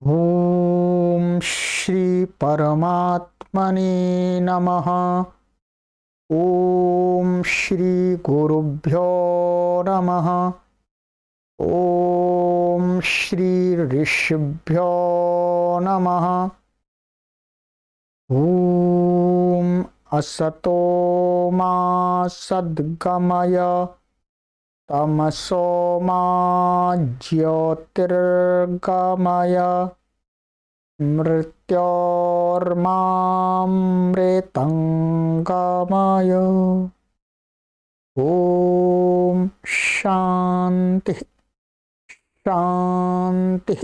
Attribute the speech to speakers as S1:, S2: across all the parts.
S1: ओम श्री परमात्मने नमः। ओम श्री गुरुभ्यो नमः। ओम श्री ऋषिभ्यो नमः। ओम असतो मा सद्गमय तमसो मा ज्योतिर्गमय मृत्योर्मामृतंगमय। ओम शांति शांति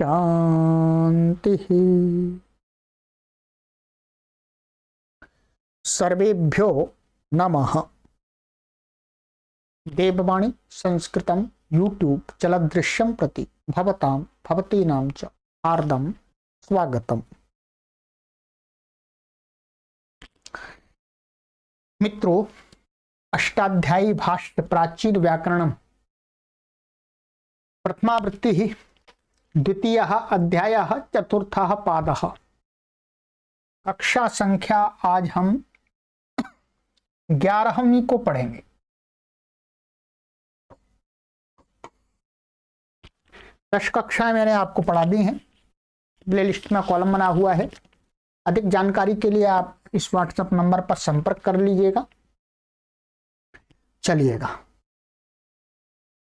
S1: शांति। सर्वेभ्यो नमः। देववाणी संस्कृतं यूट्यूब चलदृश्यं प्रति भवतां भवतीनां च हार्दं स्वागतम्। मित्रों, अष्टाध्यायी भाष्य प्राचीन व्याकरणं प्रथमावृत्तिः द्वितीयः अध्यायः चतुर्थः पादः। कक्षा संख्या आज हम 11वीं को पढ़ेंगे। दस कक्षाएं मैंने आपको पढ़ा दी हैं। प्ले लिस्ट में कॉलम बना हुआ है। अधिक जानकारी के लिए आप इस व्हाट्सएप नंबर पर संपर्क कर लीजिएगा। चलिएगा,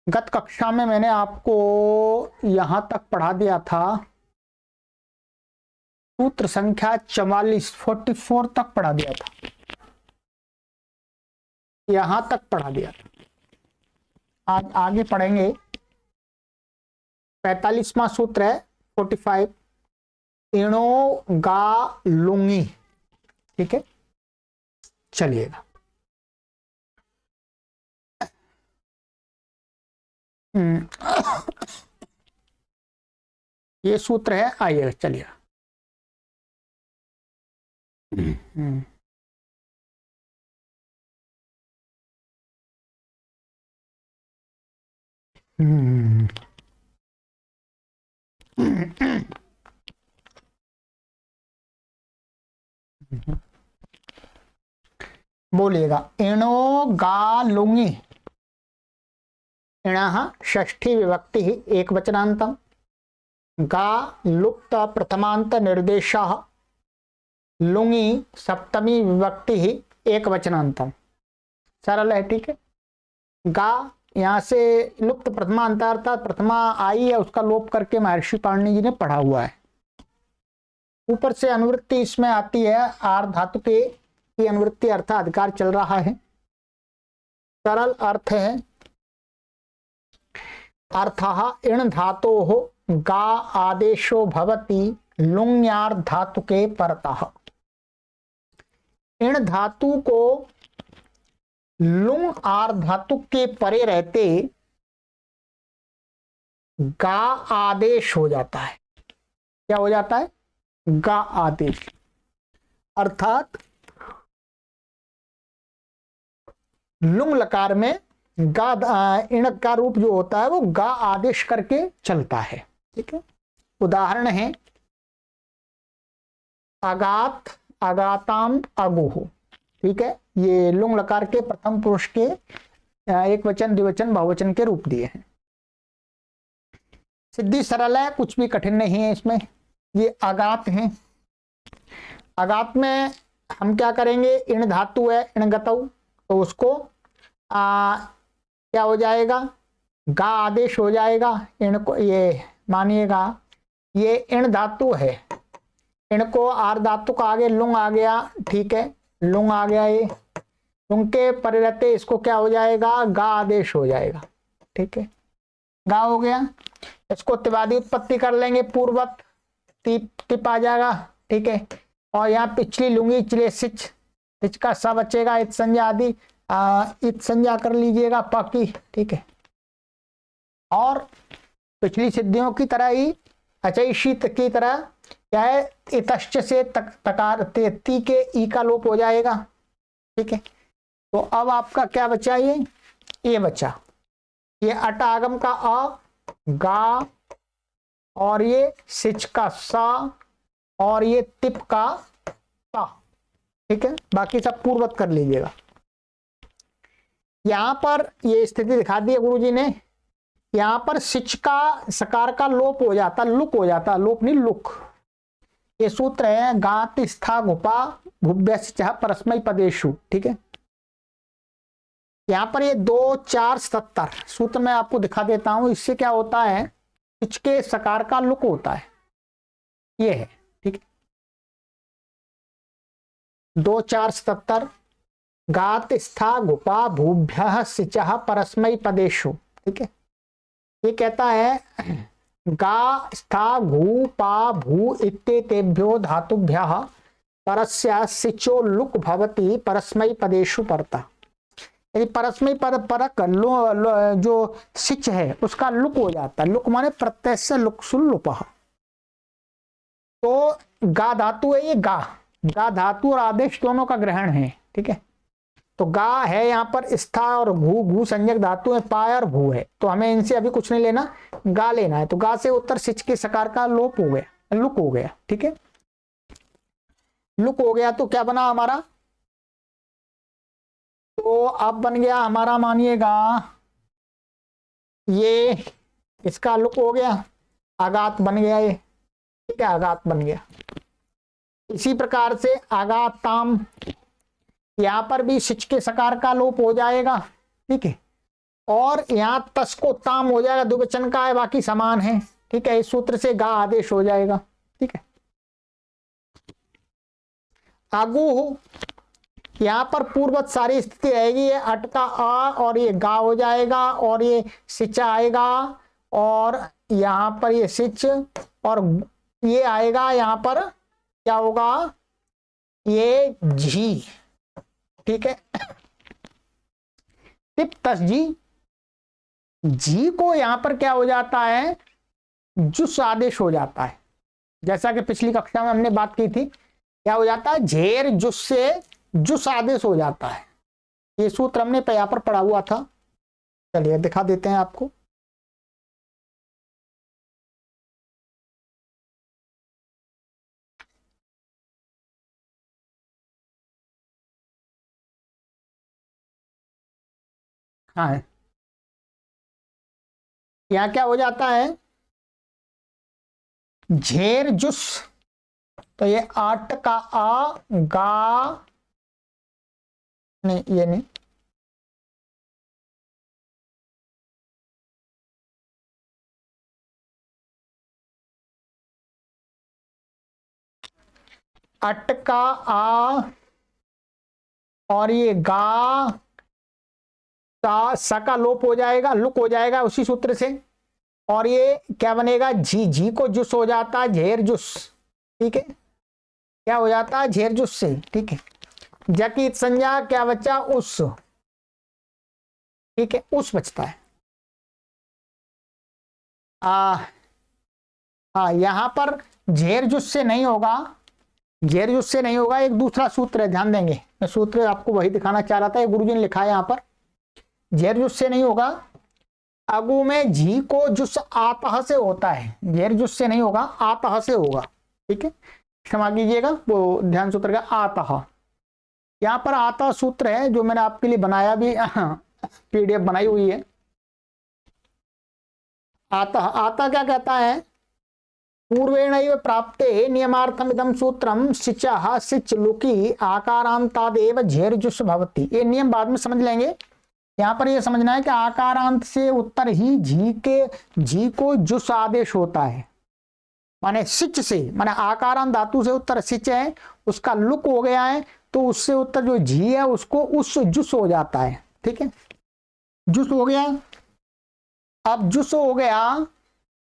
S1: गत कक्षा में मैंने आपको यहां तक पढ़ा दिया था, सूत्र संख्या 44 तक पढ़ा दिया था। यहां तक पढ़ा दिया था। आज आगे पढ़ेंगे। 45वां सूत्र है 45, इणो गा लुंगी। ठीक है, चलिएगा। ये सूत्र है, आइए चलिए। बोलिएगा। इणो गा लुंगी। इणः षष्ठी विभक्ति एक वचनांतम। गा लुप्त प्रथमांत निर्देशः। लुंगी सप्तमी विभक्ति एक वचनांतम। सरल है, ठीक है। गा यहाँ से लुप्त प्रथमांत अर्थात प्रथमा आई है, उसका लोप करके महर्षि पाणिनि जी ने पढ़ा हुआ है। ऊपर से अनुवृत्ति इसमें आती है, आर धातु के की अनुवृत्ति अर्थात अधिकार चल रहा है। सरल अर्थ है, अर्थः इण धातोः गा आदेशो भवति लुङ्यार् धातु के परतः। इण धातु को लुंग आर धातु के परे रहते गा आदेश हो जाता है। क्या हो जाता है? गा आदेश। अर्थात लुंग लकार में गा इण का रूप जो होता है वो गा आदेश करके चलता है। ठीक है, उदाहरण है अगात, अगाताम, अगुह। ठीक है, ये लुंग लकार के प्रथम पुरुष के एक वचन, द्विवचन, बहुवचन के रूप दिए हैं। सिद्धि सरल है, कुछ भी कठिन नहीं है इसमें। ये अगात है। अगात में हम क्या करेंगे? इण धातु है, इण गतौ, तो उसको क्या हो जाएगा? गा आदेश हो जाएगा। इण को ये मानिएगा, ये इण धातु है, इण को आर धातु का आगे लुंग आ गया। ठीक है, लुंग आ गया, ये लुंग के परे रहते इसको क्या हो जाएगा? गा आदेश हो जाएगा। ठीक है, गा हो गया। इसको तिवादी उत्पत्ति कर लेंगे, पूर्वत टिप आ जाएगा। ठीक है, और यहाँ पिछली लुंगी चिले सिच, सिच का सा बचेगा, इत संज्ञा आदि इत संज्ञा कर लीजिएगा पकी। ठीक है, और पिछली सिद्धियों की तरह ही अचैषित की तरह क्या है? इतश्च से तकार ती के ई का लोप हो जाएगा। ठीक है, तो अब आपका क्या बचा? ये बचा, ये अट आगम का अ, गा और ये सिच का सा और ये तिप का ता। ठीक है, बाकी सब पूर्ववत कर लीजिएगा। यहां पर ये स्थिति दिखा दी है गुरुजी ने। यहां पर सिच का सकार का लोप हो जाता, लुक हो जाता, लोप नहीं लुक। ये सूत्र है गात स्था गुपा भुभ्य परस्मै पदेशु। ठीक है, यहां पर ये 2 4 77 सूत्र मैं आपको दिखा देता हूं। इससे क्या होता है, सिच के सकार का लुक होता है, ये है। ठीक है, 2 4 77 गात स्था गुपा भूभ्य सिच परस्मै पदेशु। ठीक है, ये कहता है गा स्था घू पा भू इत्येतेभ्यो धातुभ्यः परस्य सिचो लुक भवति परस्मै पदेशु परता। यदि परस्मै पद परक जो सिच है उसका लुक हो जाता है, लुक माने प्रत्यय से लुक सुलुपः। तो गा धातु है, ये गा धातु और आदेश दोनों का ग्रहण है। ठीक है, तो गा है यहाँ पर स्था और भू, भू संज्ञक धातु है, पा और भू है, तो हमें इनसे अभी कुछ नहीं लेना, गा लेना है। तो गा से उत्तर सिच के सकार का लोप हो गया, लुक हो गया। ठीक है, लुक हो गया तो क्या बना हमारा, तो अब बन गया हमारा, मानिएगा ये इसका लुक हो गया, आगात बन गया ये। ठीक है, आगात बन गया। इसी प्रकार से आगाताम, यहां पर भी सिच के सकार का लोप हो जाएगा। ठीक है, और यहां तस को ताम हो जाएगा, द्विवचन का है, बाकी समान है। ठीक है, इस सूत्र से गा आदेश हो जाएगा। ठीक है, आगू यहां पर पूर्ववत सारी स्थिति रहेगी, ये अट का आ और ये गा हो जाएगा और ये सिच आएगा और यहां पर ये सिच और ये आएगा, यहां पर क्या होगा, ये जी। ठीक है, टिप तस जी, जी को यहां पर क्या हो जाता है, जुस आदेश हो जाता है। जैसा कि पिछली कक्षा में हमने बात की थी, क्या हो जाता है, झेर जुस से जुस आदेश हो जाता है। ये सूत्र हमने यहाँ पर पढ़ा हुआ था। चलिए दिखा देते हैं आपको। हाँ है, यहाँ क्या हो जाता है, झेर जुस, तो ये आट का आ गा, नहीं ये नहीं, अट का आ और ये गा सा का लोप हो जाएगा, लुक हो जाएगा उसी सूत्र से। और ये क्या बनेगा, जी, जी को जुस हो जाता है, झेर जुस। ठीक है, क्या हो जाता है, झेर जुस से। ठीक है, जकी संज्ञा क्या बचा, उस। ठीक है, उस बचता है। हाँ, यहां पर झेर जुस से नहीं होगा, झेर जुस से नहीं होगा, एक दूसरा सूत्र है, ध्यान देंगे। मैं सूत्र आपको वही दिखाना चाह रहा था, गुरुजी ने लिखा है यहां पर, झेर जुस से नहीं होगा। अगु में जी को जुस आतः से होता है, झेर जुस से नहीं होगा, आतः से होगा। ठीक है, क्षमा कीजिएगा, वो ध्यान सूत्र का आतः, यहां पर आतः सूत्र है जो मैंने आपके लिए बनाया भी, पीडीएफ बनाई हुई है। आतः, आतः क्या कहता है, पूर्वेणैव प्राप्ते नियमार्थम इदम सूत्रम सिचः सिच लुकी आकारांतादेव झेर जुस भवति। ये नियम बाद में समझ लेंगे, यहां पर ये समझना है कि आकारांत से उत्तर ही जी को जुस आदेश होता है, माने सिच से, माने आकारांत धातु से उत्तर सिच है, उसका लुक हो गया है, तो उससे उत्तर जो जी है उसको उस जुस हो जाता है। ठीक है, जुस हो गया। अब जुस हो गया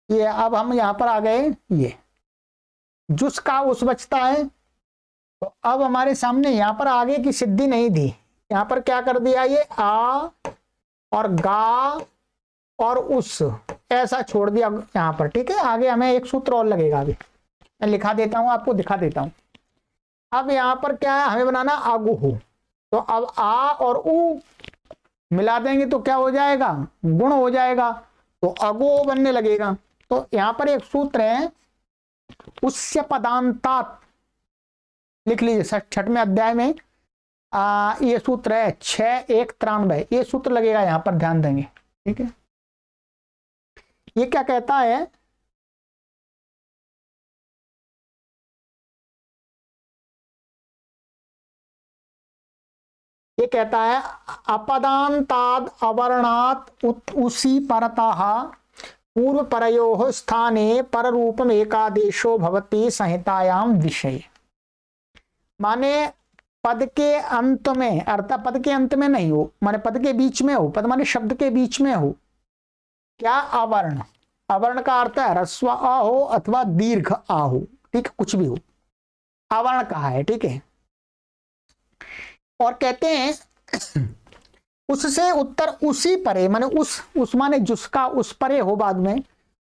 S1: ये, अब हम यहां पर आ गए, ये जुस का उस बचता है। तो अब हमारे सामने यहां पर आगे की सिद्धि नहीं दी, यहां पर क्या कर दिया, ये आ और गा और उस ऐसा छोड़ दिया यहां पर। ठीक है, आगे हमें एक सूत्र और लगेगा, अभी मैं लिखा देता हूं, आपको दिखा देता हूं। अब यहां पर क्या है, हमें बनाना आगू हो, तो अब आ और उ मिला देंगे तो क्या हो जाएगा, गुण हो जाएगा, तो अगो बनने लगेगा। तो यहां पर एक सूत्र है उस्य पदांतात, लिख लीजिए 6वें अध्याय में ये सूत्र है 6:193, ये सूत्र लगेगा यहां पर, ध्यान देंगे। ठीक है, ये क्या कहता है, ये कहता है अपदांताद अवर्णात उसी परतः पूर्व परयोः स्थाने पररूपम एकादेशो भवति संहितायाम विषय। माने पद के अंत में, अर्थात पद के अंत में नहीं हो, माने पद के बीच में हो, पद माने शब्द के बीच में हो, क्या अवर्ण, अवर्ण का अर्थ है ह्रस्व आ हो अथवा दीर्घ आ हो, ठीक है, कुछ भी हो, अवर्ण कहा है। ठीक है, और कहते हैं उससे उत्तर उसी परे, माने उस माने जिसका उस परे हो बाद में,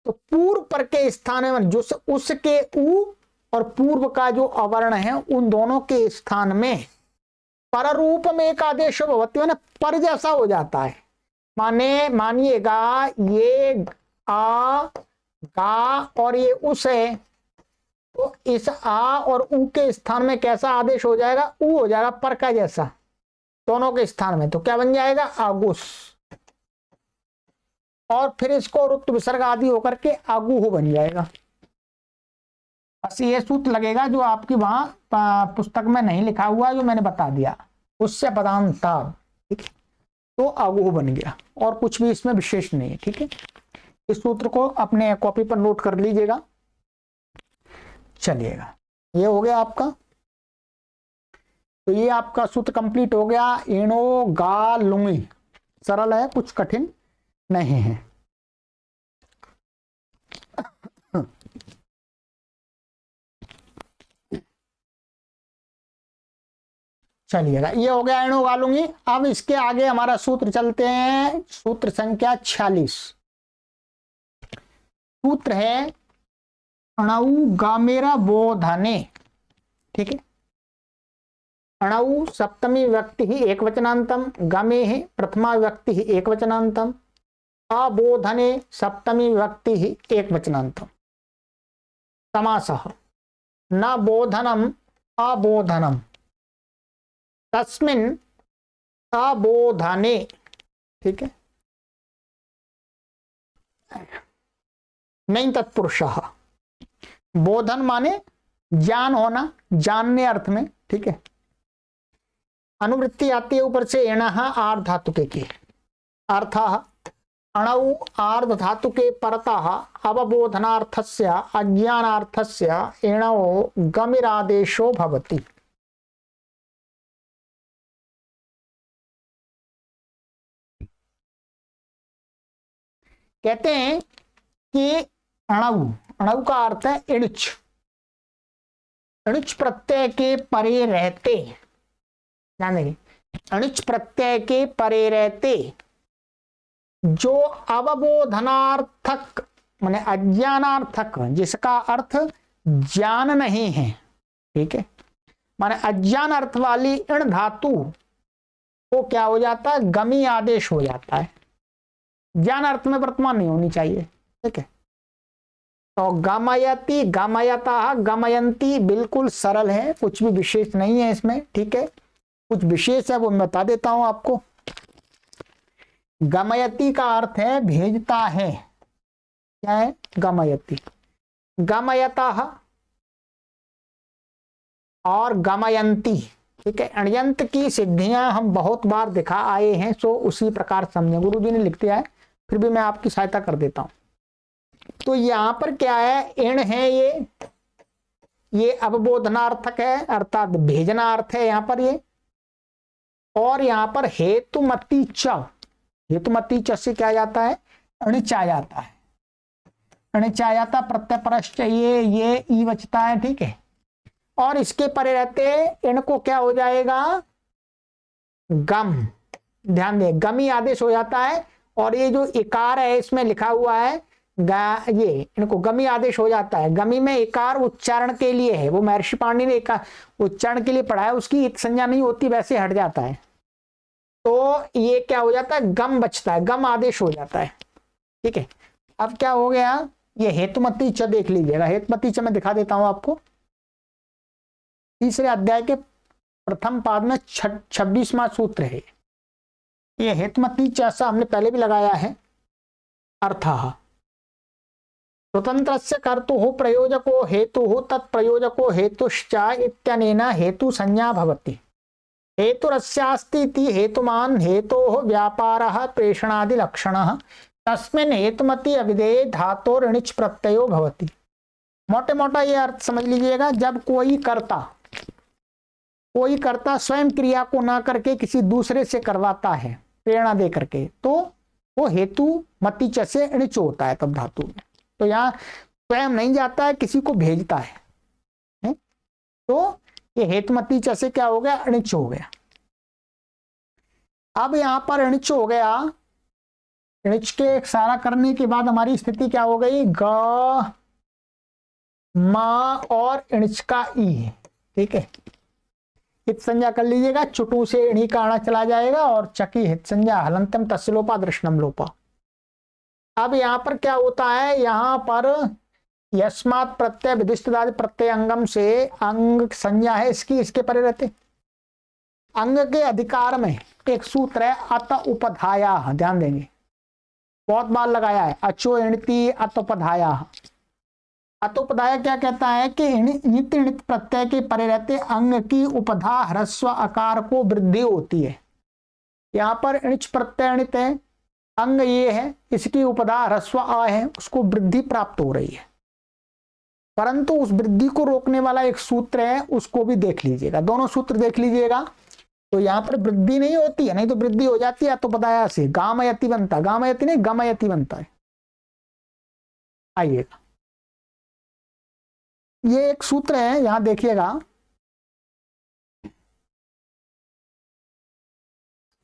S1: तो पूर्व पर के स्थान में जुस उसके उ और पूर्व का जो अवर्ण है उन दोनों के स्थान में पररूप में एक आदेश भवति, माने पर जैसा हो जाता है। माने मानिएगा ये आ गा और ये उस है, तो इस आ और उ के स्थान में कैसा आदेश हो जाएगा, उ हो जाएगा पर का जैसा दोनों के स्थान में, तो क्या बन जाएगा आगुस, और फिर इसको रुक्त विसर्ग आदि होकर के आगुहु बन जाएगा। बस ये सूत्र लगेगा जो आपकी वहां पुस्तक में नहीं लिखा हुआ, जो मैंने बता दिया, उससे पदांता, ठीक है, तो आगुहु बन गया, और कुछ भी इसमें विशेष नहीं है। ठीक है, इस सूत्र को अपने कॉपी पर नोट कर लीजिएगा। चलिएगा, ये हो गया आपका, तो ये आपका सूत्र कंप्लीट हो गया। एणो गा लुंगी, सरल है, कुछ कठिन नहीं है। चलिएगा, ये हो गया एणो गा लुंगी। अब इसके आगे हमारा सूत्र चलते हैं, सूत्र संख्या 46। सूत्र है अणु गामेरा बोधने। ठीक है, अणु सप्तमी व्यक्ति ही एक वचनांतम, गमे ही प्रथमा व्यक्ति ही एक वचनांतम, अबोधने सप्तमी व्यक्ति ही एक वचनांतम। समासः न बोधनम अबोधनम, तस्मिन् अबोधने। ठीक है, नहीं तत्पुरुषः, बोधन माने ज्ञान होना, जानने अर्थ में। ठीक है, अनुवृत्ति आती है ऊपर से एणः आर्ध धातुके की, अर्थः अणौ आर्ध धातुके परतः अवबोधनार्थस्य अज्ञानार्थस्य एणौ गमिरादेशो भवति। कहते हैं कि अणु, अणु का अर्थ है इणुच, इणुच प्रत्यय के परे रहते, ध्यान देंगे, अणुच प्रत्यय के परे रहते जो अवबोधनार्थक माने अज्ञानार्थक, जिसका अर्थ ज्ञान नहीं है। ठीक है, माने अज्ञान अर्थ वाली इण धातु को क्या हो जाता है, गमी आदेश हो जाता है, ज्ञान अर्थ में वर्तमान नहीं होनी चाहिए। ठीक है, तो गमयति, गमयता, गमयंती बिल्कुल सरल है, कुछ भी विशेष नहीं है इसमें। ठीक है, कुछ विशेष है वो मैं बता देता हूं आपको। गमयति का अर्थ है भेजता है, क्या है गमयति, गमयता और गमयंती। ठीक है, अण्यंत की सिद्धियां हम बहुत बार दिखा आए हैं, सो उसी प्रकार समझे, गुरु जी ने लिख दिया है, फिर भी मैं आपकी सहायता कर देता हूं। तो यहां पर क्या है, इण है ये अवबोधनार्थक है, अर्थात भेजना अर्थ है यहां पर ये, और यहां पर हेतुमती च, हेतुमती च से क्या जाता है, अणिच आ जाता है, अणिच आ जाता, प्रत्यय परश्च ये ई बचता है। ठीक है, और इसके परे रहते इनको क्या हो जाएगा, गम, ध्यान दे, गमी आदेश हो जाता है, और ये जो इकार है इसमें लिखा हुआ है ये इनको गमी आदेश हो जाता है। गमी में इकार उच्चारण के लिए है, वो महर्षि पाणिनि ने इकार उच्चारण के लिए पढ़ा है, उसकी इत संज्ञा नहीं होती, वैसे हट जाता है, तो ये क्या हो जाता है, गम बचता है, गम आदेश हो जाता है। ठीक है, अब क्या हो गया, ये हेतुमती च देख लीजिएगा। हेतुमती च मैं दिखा देता हूं आपको। तीसरे अध्याय के प्रथम पाद में 26वां सूत्र है। ये हेतुमती च सा हमने पहले भी लगाया है। अर्थः स्वतंत्रस्य कर्तुः प्रयोजको हेतुः तत्प्रयोजको हेतुश्च इत्यनेन हेतु संज्ञा भवति। हेतुरस्यास्ति इति हेतुमान् हेतोः व्यापारः प्रेषणादि लक्षणः तस्मिन् हेतुमति अविधेये धातोर् णिच् प्रत्ययो भवति। मोटे मोटा ये अर्थ समझ लीजिएगा, जब कोई कर्ता स्वयं क्रिया को ना करके किसी दूसरे से करवाता है प्रेरणा दे करके, तो वो हेतु मति च से णिच होता है तब धातु में। तो यहाँ स्वयं नहीं जाता है, किसी को भेजता है, तो ये हेतुमती च से क्या हो गया, णिच हो गया। अब यहां पर णिच हो गया। णिच के सारा करने के बाद हमारी स्थिति क्या हो गई, ग मा और णिच का ई। ठीक है, हित संज्ञा कर लीजिएगा। चुटू से णी का आना चला जाएगा और चकी हित संज्ञा हलंतम तस्य लोपा दृष्टम लोपा। अब यहां पर क्या होता है, यहां पर यस्मात् प्रत्यय विधिष्ठितादि प्रत्यय अंगम से अंग संज्ञा है इसकी, इसके परे रहते। अंग के अधिकार में एक सूत्र है अत उपधाया, ध्यान देंगे, बहुत बार लगाया है। अचो इणति अत उपधाया। अत उपधाया क्या कहता है कि णित णित प्रत्यय के परे रहते अंग की उपधा ह्रस्व आकार को वृद्धि होती है। यहाँ पर णिच प्रत्यय णित है, अंग ये है, इसकी उपधा ह्रस्व आ है, उसको वृद्धि प्राप्त हो रही है। परंतु उस वृद्धि को रोकने वाला एक सूत्र है, उसको भी देख लीजिएगा। दोनों सूत्र देख लीजिएगा। तो यहां पर वृद्धि नहीं होती है, नहीं तो वृद्धि हो जाती है तो बताया से गामयति बनता, गामयति नहीं गमयति बनता है। आइएगा, ये एक सूत्र है, यहां देखिएगा,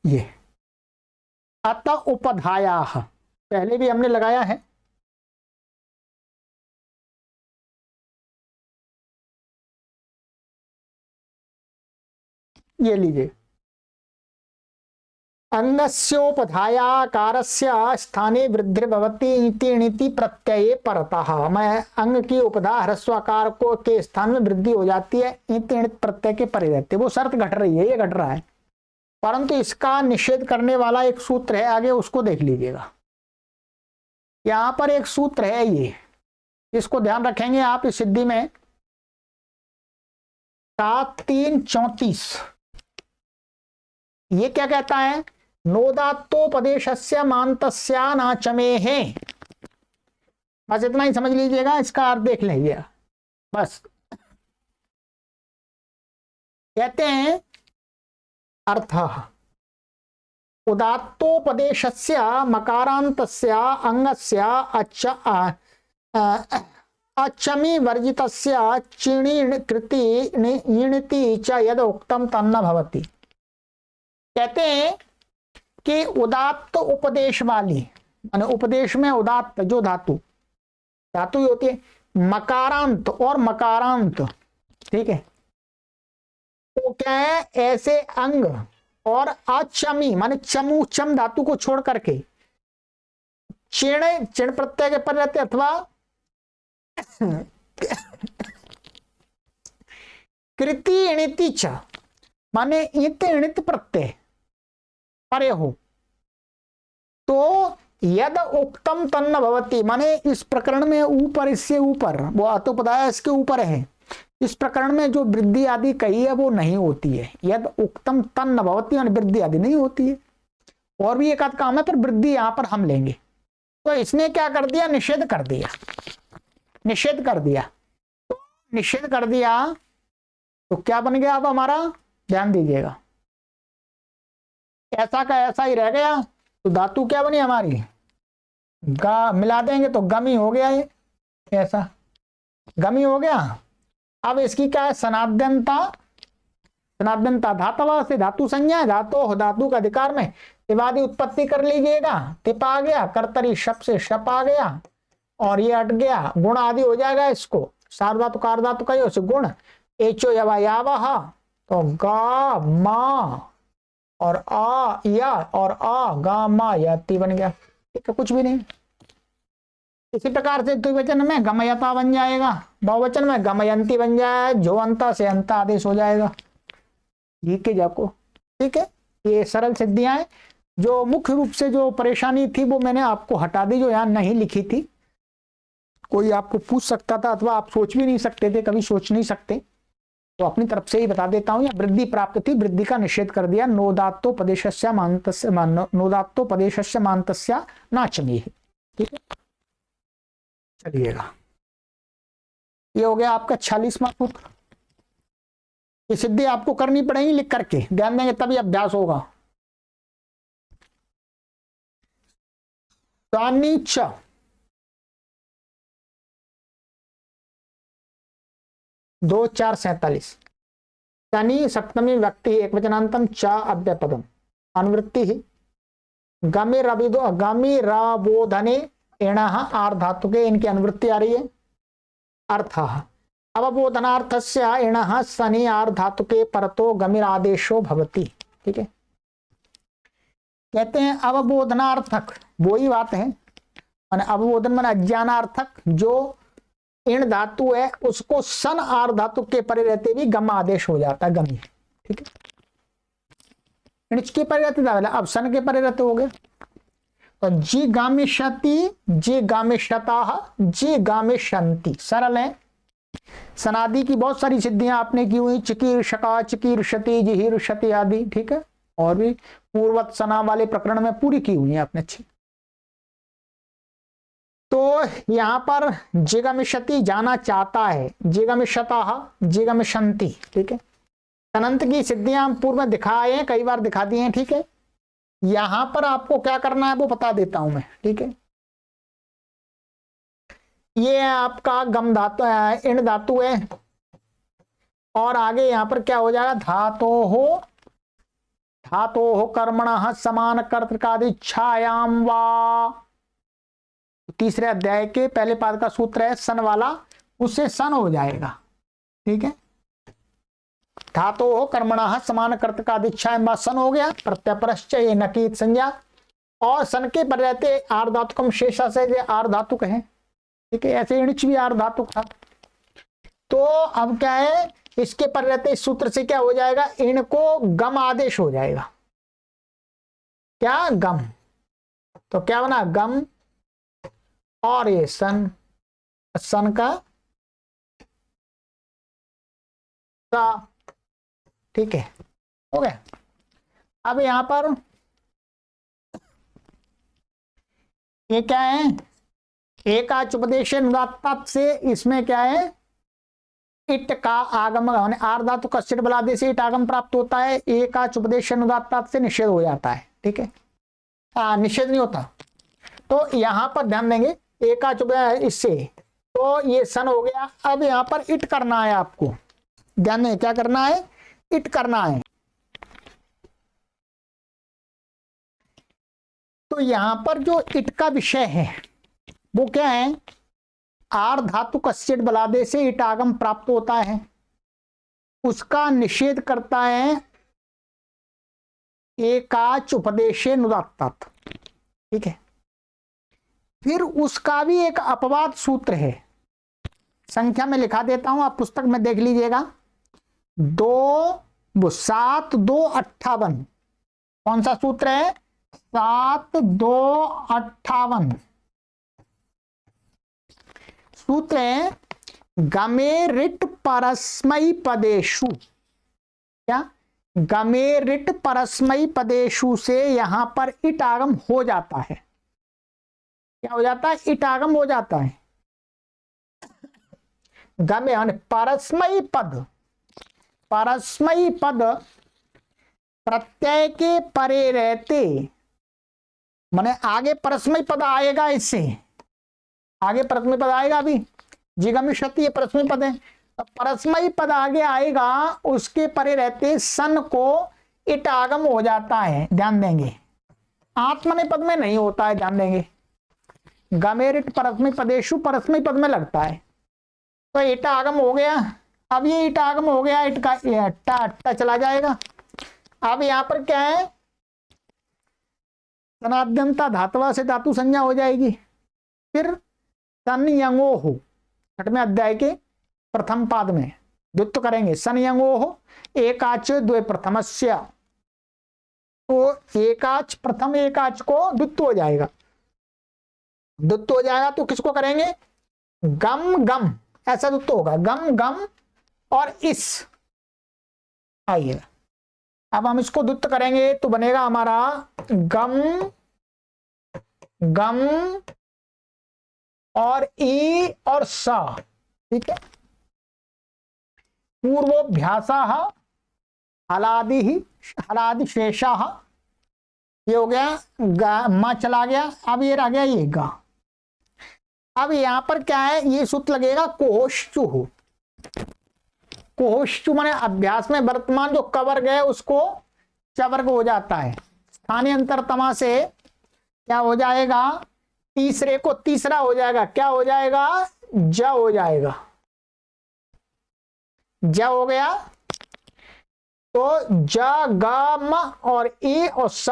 S1: ये अत उपधाया, पहले भी हमने लगाया है। ये लीजिए, अंगस्योपधायाकारस्य स्थाने वृद्धिर्भवति इति णिति प्रत्यये परतः। मैं अंग की उपधा ह्रस्वाकार को के स्थान में वृद्धि हो जाती है, इति णित प्रत्यय के परे रहते। वो शर्त घट रही है, ये घट रहा है, परंतु इसका निषेध करने वाला एक सूत्र है आगे, उसको देख लीजिएगा। यहां पर एक सूत्र है, ये इसको ध्यान रखेंगे आप इस सिद्धि में। 7-3-34 ये क्या कहता है, नोदात्तोपदेशस्य मान्तस्य नाचमेः। बस इतना ही समझ लीजिएगा, इसका अर्थ देख लीजिए बस। कहते हैं अर्थ उदात्तोपदेशस्य मकारान्तस्य अंगस्य अचमी वर्जितस्य चिणी कृति णिति च यद उक्तम तन्न भवति। कहते हैं कि उदात्त उपदेश वाली, माने उपदेश में उदात्त जो धातु ही होती है, मकारांत और मकारांत, ठीक है, तो क्या है, ऐसे अंग और अचमी माने चमू चम धातु को छोड़ करके चिण प्रत्यय के पर रहते, अथवा कृति इणिति च माने इत इणित प्रत्यय परे हो, तो यद उक्तम तन्न भवति, माने इस प्रकरण में ऊपर, इससे ऊपर, वो अतोपदाय इसके ऊपर है, इस प्रकरण में जो वृद्धि आदि कही है वो नहीं होती है। यद उक्तम तन्न भवति माने वृद्धि आदि नहीं होती है। और भी एक आध काम है, पर वृद्धि यहां पर हम लेंगे। तो इसने क्या कर दिया, निषेध कर दिया, निषेध कर दिया। तो निषेध कर दिया तो क्या बन गया अब हमारा, ध्यान दीजिएगा, ऐसा का ऐसा ही रह गया। तो धातु क्या बनी हमारी, गा मिला देंगे तो गमी हो गया, ये ऐसा गमी हो गया। अब इसकी क्या है, सनाद्यंता, सनाद्यंता धातवा से धातु संज्ञा है, धातु का अधिकार में तिवादी उत्पत्ति कर लीजिएगा। तिप आ गया, कर्तरी शप से शप आ गया और ये हट गया, गुण आदि हो जाएगा। इसको सार्वधातु कार्धातु का उसे गुण एचो यवा यावह, तो गा मा और आ या और आ गा मा याति बन गया। ठीक है, कुछ भी नहीं। इसी प्रकार से द्विवचन में गमयता बन जाएगा, बहुवचन में गमयंती बन जाए, जो अंता से अंता आदेश हो जाएगा। ठीक है जाको, ठीक है। ये सरल सिद्धियां हैं। जो मुख्य रूप से जो परेशानी थी वो मैंने आपको हटा दी, जो यहाँ नहीं लिखी थी। कोई आपको पूछ सकता था अथवा आप सोच भी नहीं सकते थे, कभी सोच नहीं सकते, तो अपनी तरफ से ही बता देता हूं। या वृद्धि प्राप्त थी, वृद्धि का निषेध कर दिया। नोदात्तोपदेशस्य मान्तस्य नोदात्तोपदेशस्य मान्तस्य नाचमेहि। ठीक है, चलिएगा। ये हो गया आपका 46वां सूत्र। ये सिद्धि आपको करनी पड़ेगी लिख करके, ध्यान देंगे तभी अभ्यास होगा। च 2 4 47 शनि सप्तमी व्यक्ति एक वचनांतम च अव्यपदम अनुवृत्ति ही गमिरबोधने एणः आर् धातु के इनकी अनुवृत्ति आ रही है। अर्थ अवबोधनार्थस्य एणः शनि आर् धातु के परतो गमिर आदेशो भवति। ठीक है, कहते हैं अवबोधनार्थक वो ही बात है, अवबोधन मन अज्ञानार्थक जो इण धातु है उसको सन आर धातु के परे रहते भी गम आदेश हो जाता है, गमी। ठीक है, इणच के परे रहते था, अब सन के परे रहते हो गए। तो जी गामिष्यति, जी गामिष्यताः, जी गामिष्यन्ति, सरल है। सनादि की बहुत सारी सिद्धियां आपने की हुई, चिकीर्षका, चिकीर्षति, जिहीर्षति आदि। ठीक है, और भी पूर्वत सना वाले प्रकरण में पूरी की हुई है आपने अच्छी। तो यहां पर जिगमिष्यति जाना चाहता है, जिगमिष्यताः, जिगमिष्यन्ति। ठीक है, अनंत की सिद्धियां हम पूर्व में दिखाए हैं, कई बार दिखा दी हैं। ठीक है, यहां पर आपको क्या करना है वो बता देता हूं मैं। ठीक है, ये आपका गम धातु है, इण धातु है, और आगे यहां पर क्या हो जाएगा, धातो कर्मणः समान कर्तृकादिच्छायाम वा। तीसरे अध्याय के पहले पाद का सूत्र है सन वाला, उससे सन हो जाएगा। ठीक है, धातो कर्मणः समान कर्तृकादिच्छायाम सन हो गया। प्रत्यपरश्च ये नकीत संज्ञा, और सन के पर रहते आर धातुकम शेषा से आर धातु कहें। ठीक है, ऐसे इणच भी आर धातु था। तो अब क्या है, इसके पर रहते इस सूत्र से क्या हो जाएगा, इण को गम आदेश हो जाएगा। क्या गम, तो क्या बना गम, और ये सन, सन का सा। ठीक है, हो गया। अब यहां पर ये क्या है, एकाच उपदेश अनुदात्त से इसमें क्या है, इट का आगम, आर धातु का सिट बलादे से इट आगम प्राप्त होता है। एकाच उपदेश अनुदात्त से निषेध हो जाता है। ठीक है, निषेध नहीं होता। तो यहां पर ध्यान देंगे एकाच इससे, तो ये सन हो गया। अब यहां पर इट करना है आपको, ध्यान दें क्या करना है, इट करना है। तो यहां पर जो इट का विषय है वो क्या है, आर धातु का सिट बलादे से इट आगम प्राप्त होता है, उसका निषेध करता है एकाच उपदेशे नुदात्तात्। ठीक है, फिर उसका भी एक अपवाद सूत्र है, संख्या में लिखा देता हूं, आप पुस्तक में देख लीजिएगा। 2 7 2 58, कौन सा सूत्र है, 7 2 58 सूत्र है। गमे रिट परस्मई पदेशु, क्या गमे रिट परस्मई पदेशु से यहां पर इट आगम हो जाता है। क्या हो जाता है, इट आगम हो जाता है। गमे परस्मई पद, परस्मई पद प्रत्यय के परे रहते, माने आगे परस्मई पद आएगा, इससे आगे परस्मई पद आएगा। अभी जिगमिष्यति परस्मई पद है, तो परस्मई पद आगे आएगा, उसके परे रहते सन को इट आगम हो जाता है। ध्यान देंगे आत्मने पद में नहीं होता है, ध्यान देंगे। गमेरिट परस्मई पदेशु परस्मई पद में लगता है, तो इट आगम हो गया। अब ये इट आगम हो गया, इट का अट्टा अट्टा चला जाएगा। अब यहां पर क्या है, सनाद्यंता धातुवा से धातु संज्ञा हो जाएगी। फिर संयंगोः, 6वें अध्याय के प्रथम पाद में द्वित्व करेंगे। संयंगोः एकाच द्वे प्रथमस्य, तो एकाच प्रथम एकाच को द्वित्व हो जाएगा। द्वित्व हो जाएगा तो किसको करेंगे? गम गम, ऐसा द्वित्व होगा, गम गम और इस। आइए अब हम इसको द्वित्व करेंगे तो बनेगा हमारा गम गम और ई और सा। ठीक है, पूर्वोभ्यासाः हलादि हलादि शेषाः, ये हो गया मा चला गया। अब ये रह गया ये गा। अब यहां पर क्या है, ये सूत्र लगेगा कोहोश्चु। कोहोश्चु माने अभ्यास में वर्तमान जो कवर्ग है उसको चवर्ग हो जाता है। स्थानीय अंतरतमा से क्या हो जाएगा, तीसरे को तीसरा हो जाएगा। क्या हो जाएगा? ज हो जाएगा। ज हो गया तो ज ग म और ए और स।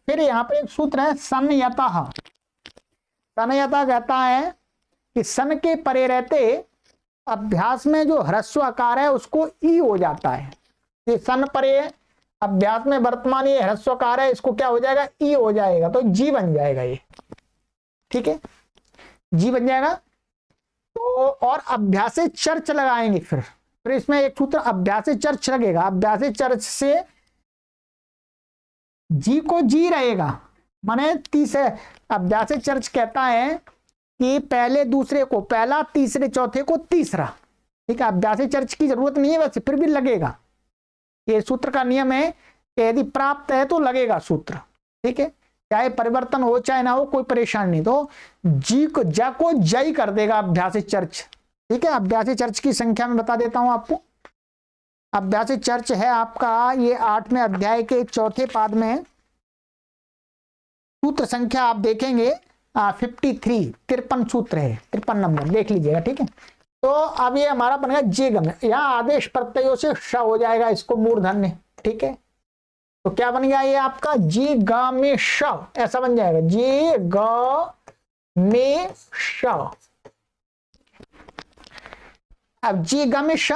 S1: फिर यहां पर एक सूत्र है संयतः। संयतः कहता है कि सन के परे रहते अभ्यास में जो ह्रस्व आकार है उसको ई हो जाता है। ये सन परे अभ्यास में वर्तमान ये ह्रस्व आकार है, इसको क्या हो जाएगा? ई हो जाएगा, तो जी बन जाएगा ये। ठीक है, जी बन जाएगा। तो और अभ्यास चर्च लगाएंगे। फिर इसमें एक सूत्र अभ्यास चर्च लगेगा। अभ्यास चर्च से जी को जी रहेगा, माने तीसरे अभ्यास चर्च कहता है कि पहले दूसरे को पहला, तीसरे चौथे को तीसरा। ठीक है, अभ्यास चर्च की जरूरत नहीं है, वैसे फिर भी लगेगा। ये सूत्र का नियम है कि यदि प्राप्त है तो लगेगा सूत्र। ठीक है, चाहे परिवर्तन हो चाहे ना हो, कोई परेशानी नहीं। तो जी को जा को जय कर देगा अभ्यास चर्च। ठीक है, अभ्यास चर्च की संख्या में बता देता हूं आपको। अभ्यास चर्च है आपका ये 8वें अध्याय के 4थे पाद में, सूत्र संख्या आप देखेंगे 53, 53 सूत्र है, 53 नंबर देख लीजिएगा। ठीक है, तो अब ये हमारा बनेगा जे गम। यहाँ आदेश प्रत्ययों से श हो जाएगा, इसको मूर्धन्य। ठीक है, तो क्या बन गया ये आपका जी ग में श, ऐसा बन जाएगा जी ग में श। अब जी ग में श,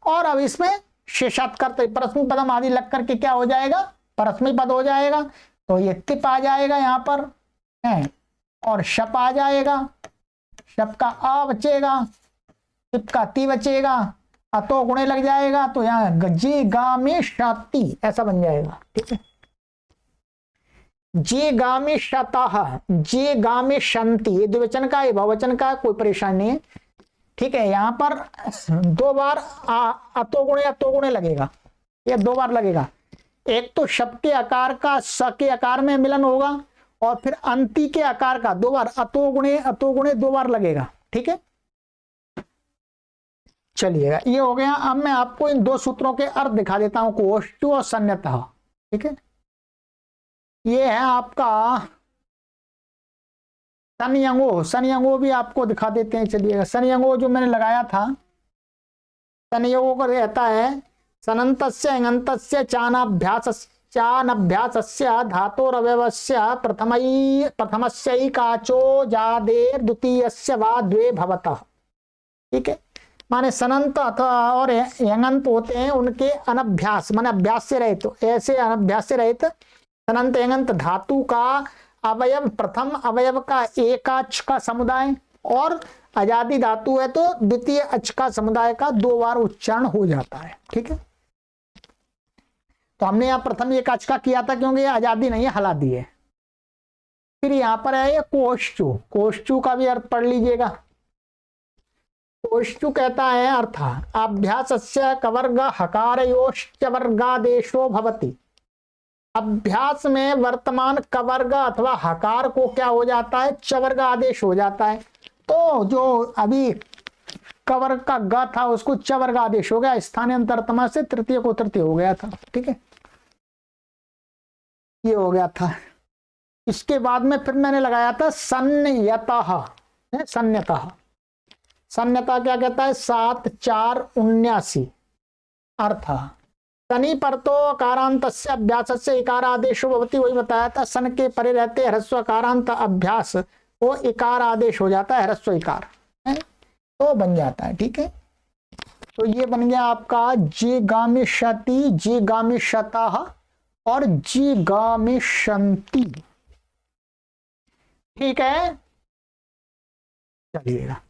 S1: और अब इसमें शेषात्कर परस्मी पदम आदि लग करके क्या हो जाएगा? परस्मी पद हो जाएगा। तो ये तिप आ जाएगा यहाँ पर है, और शप आ जाएगा। शप का आ बचेगा, तिप का ती बचेगा, अतो गुणे लग जाएगा, तो यहाँ जी गा में शाती ऐसा बन जाएगा। ठीक है, जी गा में शतः, जी गा में शंति, ये द्विवचन का, ये बहुवचन का, कोई परेशानी नहीं है। ठीक है, यहाँ पर 2 बार अतो गुणे लगेगा, ये 2 बार लगेगा। एक तो शब्द के आकार का स के आकार में मिलन होगा, और फिर अंति के आकार का 2 बार अतो गुणे 2 बार लगेगा। ठीक है, चलिएगा ये हो गया। अब मैं आपको इन 2 सूत्रों के अर्थ दिखा देता हूं, कोष्ठु और संयतः। ठीक है, ये है आपका संयंगो। संयंगो भी आपको दिखा देते हैं, चलिएगा। संयंगो जो मैंने लगाया था, संयंगो को रहता है सनन्तस्य एङन्तस्य चानभ्यासस्य धातोरवयवस्य प्रथमस्यैकाचो जादेर द्वितीयस्य वा द्वे भवतः। ठीक है, माने सनंत और यंगंत होते हैं, उनके अनभ्यास माने अभ्यास से रहित, तो ऐसे अनभ्यास से रहित सनंत यंगंत धातु का अवयव प्रथम अवयव का एकाच का समुदाय, और आजादी धातु है तो द्वितीय अच का समुदाय का 2 बार उच्चारण हो जाता है। ठीक है, तो हमने यहाँ प्रथम एकाच का किया था क्योंकि आजादी नहीं है, हलादी है। फिर यहाँ पर है ये कोष्ठु। कोष्ठु का भी अर्थ पढ़ लीजिएगा। कोष्ठु कहता है अर्थ अभ्यासस्य कवर्ग हकारयोश्च वर्गादेशो भवति। अभ्यास में वर्तमान कवर्ग अथवा हकार को क्या हो जाता है? चवर्ग आदेश हो जाता है। तो जो अभी कवर्ग का ग था उसको चवर्ग आदेश हो गया, स्थानीय अंतरतमा से तृतीय को तृतीय हो गया था। ठीक है, ये हो गया था। इसके बाद में फिर मैंने लगाया था संयतः। संयतः, संयतः क्या कहता है? 7 4 79 अर्थ शनि पर तो अकारांतस्य अभ्यासस्य इकार आदेशो भवति, वही बताया था। सन के परे रहते ह्रस्व अकारांत अभ्यास वो इकार आदेश हो जाता है, ह्रस्व इकार है तो बन जाता है। ठीक है, तो ये बन गया आपका जिगामिषति, जिगामिषतः और जिगामिषन्ति। ठीक है, चलिएगा,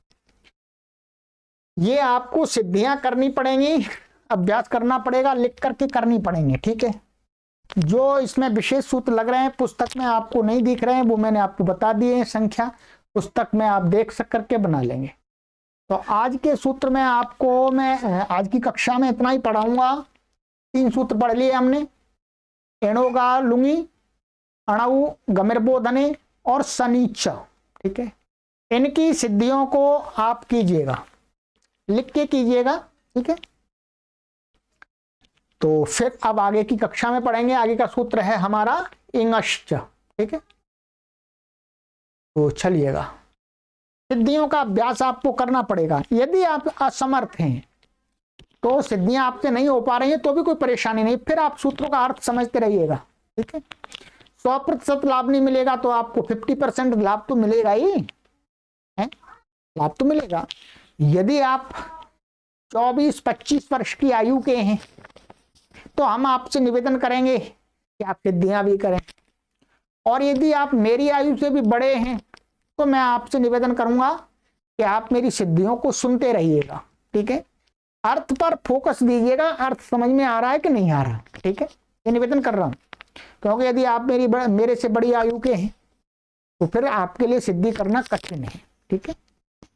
S1: ये आपको सिद्धियां करनी पड़ेंगी, अभ्यास करना पड़ेगा, लिख करके करनी पड़ेंगे। ठीक है, जो इसमें विशेष सूत्र लग रहे हैं पुस्तक में आपको नहीं दिख रहे हैं, वो मैंने आपको बता दिए हैं, संख्या पुस्तक में आप देख सक करके बना लेंगे। तो आज के सूत्र में आपको मैं आज की कक्षा में इतना ही पढ़ाऊंगा। 3 सूत्र पढ़ लिए हमने, एणोगा लुंगी, अणु गमिर्बोधने और सनीच। ठीक है, इनकी सिद्धियों को आप कीजिएगा, लिख के कीजिएगा। ठीक है, तो फिर अब आगे की कक्षा में पढ़ेंगे। आगे का सूत्र है हमारा इंगश्च। ठीक है, तो चलिएगा, सिद्धियों का अभ्यास आपको करना पड़ेगा। यदि आप असमर्थ हैं तो सिद्धियां आपसे नहीं हो पा रही हैं तो भी कोई परेशानी नहीं, फिर आप सूत्रों का अर्थ समझते रहिएगा। ठीक है, 100% लाभ नहीं मिलेगा तो आपको 50% लाभ तो मिलेगा ही है, लाभ तो मिलेगा। यदि आप 24-25 वर्ष की आयु के हैं तो हम आपसे निवेदन करेंगे कि आप सिद्धियां भी करें, और यदि आप मेरी आयु से भी बड़े हैं तो मैं आपसे निवेदन करूंगा कि आप मेरी सिद्धियों को सुनते रहिएगा। ठीक है, अर्थ पर फोकस दीजिएगा, अर्थ समझ में आ रहा है कि नहीं आ रहा। ठीक है, ये निवेदन कर रहा हूं, क्योंकि यदि आप मेरे से बड़ी आयु के हैं तो फिर आपके लिए सिद्धि करना कठिन है। ठीक है,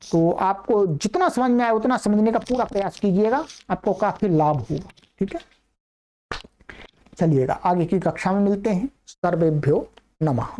S1: तो आपको जितना समझ में आए उतना समझने का पूरा प्रयास कीजिएगा, आपको काफी लाभ होगा। ठीक है, चलिएगा, आगे की कक्षा में मिलते हैं। सर्वेभ्यो नमः।